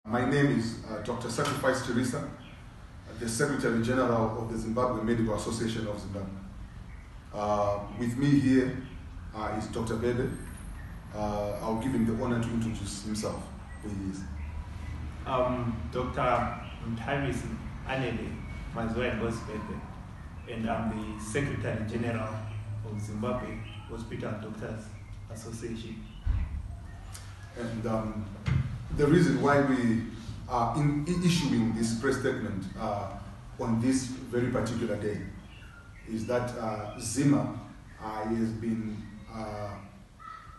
My name is Dr. Sacrifice Chirisa, the Secretary General of the Zimbabwe Medical Association of Zimbabwe. With me here is Dr. Bhebe. I'll give him the honor to introduce himself, please. Dr. Mthabisi Bhebe, and I'm the Secretary General of Zimbabwe Hospital Doctors Association. And the reason why we are issuing this press statement on this very particular day is that Zima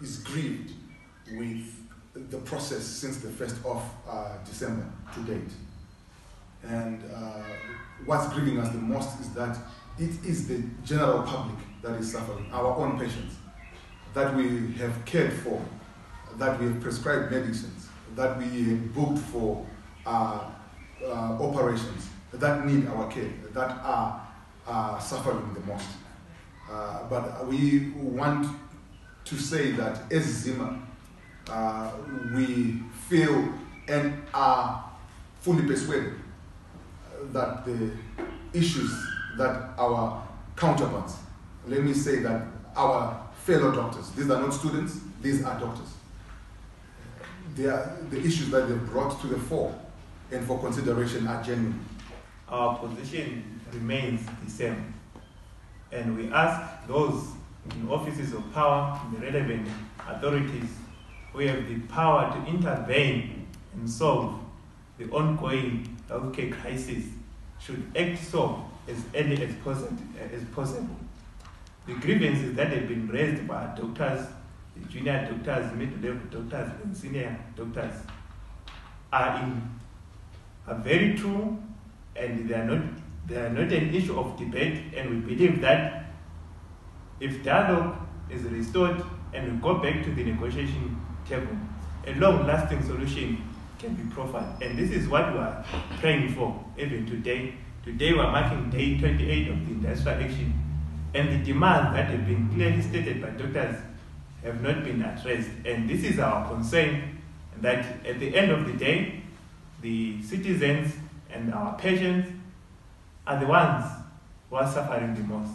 is grieved with the process since the 1st of December to date. And what's grieving us the most is that it is the general public that is suffering, our own patients, that we have cared for, that we have prescribed medicines, that we have booked for operations that need our care, that are suffering the most. But we want to say that as Zima, we feel and are fully persuaded that the issues that our counterparts, let me say that our fellow doctors, these are not students, these are doctors. The issues that they've brought to the fore and for consideration are genuine. Our position remains the same, and we ask those in offices of power, the relevant authorities who have the power to intervene and solve the ongoing healthcare crisis should act so as early as possible. The grievances that have been raised by doctors, the junior doctors, mid-level doctors, and senior doctors are very true, and they are not an issue of debate, and we believe that if dialogue is restored and we go back to the negotiation table, a long-lasting solution can be proffered. And this is what we are praying for even today. Today we are marking day 28 of the industrial action, and the demands that have been clearly stated by doctors have not been addressed. And this is our concern, that at the end of the day, the citizens and our patients are the ones who are suffering the most.